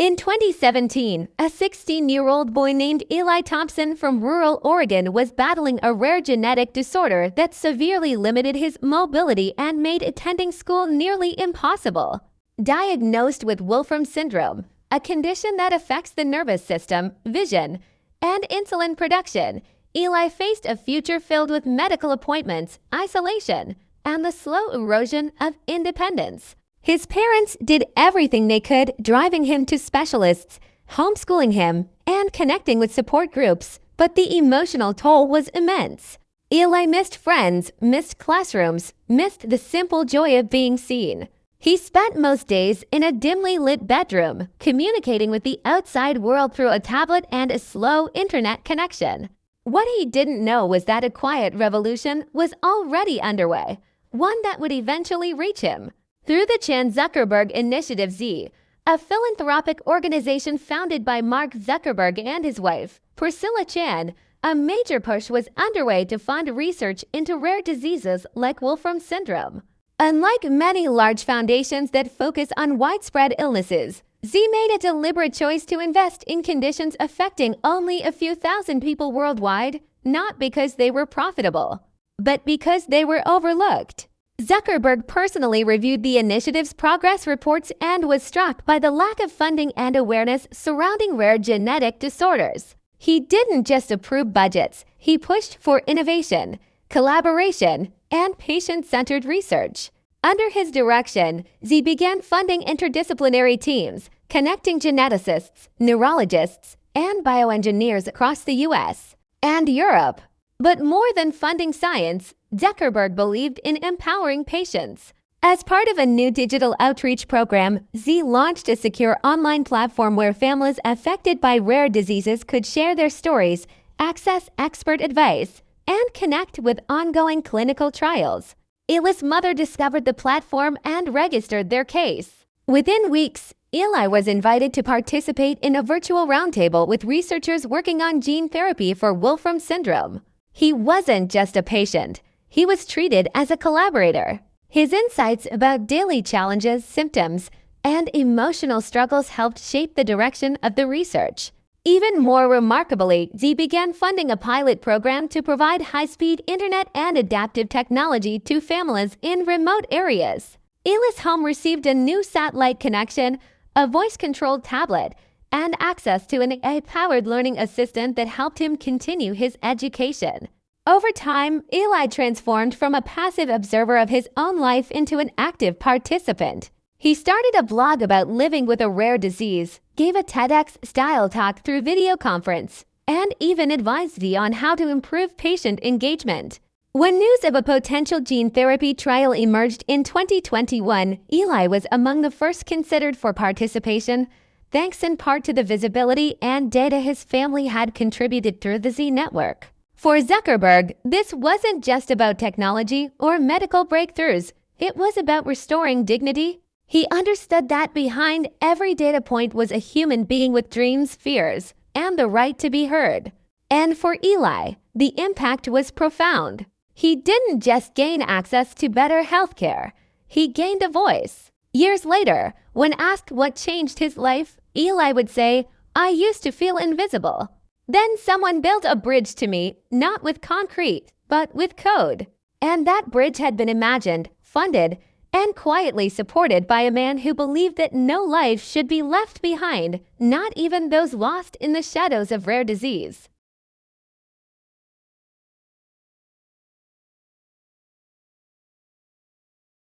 In 2017, a 16-year-old boy named Eli Thompson from rural Oregon was battling a rare genetic disorder that severely limited his mobility and made attending school nearly impossible. Diagnosed with Wolfram Syndrome, a condition that affects the nervous system, vision, and insulin production, Eli faced a future filled with medical appointments, isolation, and the slow erosion of independence. His parents did everything they could, driving him to specialists, homeschooling him, and connecting with support groups, but the emotional toll was immense. Eli missed friends, missed classrooms, missed the simple joy of being seen. He spent most days in a dimly lit bedroom, communicating with the outside world through a tablet and a slow internet connection. What he didn't know was that a quiet revolution was already underway, one that would eventually reach him. Through the Zuckerberg Initiative Z, a philanthropic organization founded by Mark Zuckerberg and his wife, Priscilla Chan, a major push was underway to fund research into rare diseases like Wolfram Syndrome. Unlike many large foundations that focus on widespread illnesses, Z made a deliberate choice to invest in conditions affecting only a few thousand people worldwide, not because they were profitable, but because they were overlooked. Zuckerberg personally reviewed the initiative's progress reports and was struck by the lack of funding and awareness surrounding rare genetic disorders. He didn't just approve budgets, he pushed for innovation, collaboration, and patient-centered research. Under his direction, Z began funding interdisciplinary teams, connecting geneticists, neurologists, and bioengineers across the US and Europe. But more than funding science, Zuckerberg believed in empowering patients. As part of a new digital outreach program, Z launched a secure online platform where families affected by rare diseases could share their stories, access expert advice, and connect with ongoing clinical trials. Eli's mother discovered the platform and registered their case. Within weeks, Eli was invited to participate in a virtual roundtable with researchers working on gene therapy for Wolfram Syndrome. He wasn't just a patient. He was treated as a collaborator. His insights about daily challenges, symptoms, and emotional struggles helped shape the direction of the research. Even more remarkably, Z began funding a pilot program to provide high-speed internet and adaptive technology to families in remote areas. Eli's home received a new satellite connection, a voice-controlled tablet, and access to an AI-powered learning assistant that helped him continue his education. Over time, Eli transformed from a passive observer of his own life into an active participant. He started a blog about living with a rare disease, gave a TEDx-style talk through video conference, and even advised Z on how to improve patient engagement. When news of a potential gene therapy trial emerged in 2021, Eli was among the first considered for participation, thanks in part to the visibility and data his family had contributed through the Z network. For Zuckerberg, this wasn't just about technology or medical breakthroughs. It was about restoring dignity. He understood that behind every data point was a human being with dreams, fears, and the right to be heard. And for Eli, the impact was profound. He didn't just gain access to better healthcare. He gained a voice. Years later, when asked what changed his life, Eli would say, "I used to feel invisible. Then someone built a bridge to me, not with concrete, but with code." And that bridge had been imagined, funded, and quietly supported by a man who believed that no life should be left behind, not even those lost in the shadows of rare disease.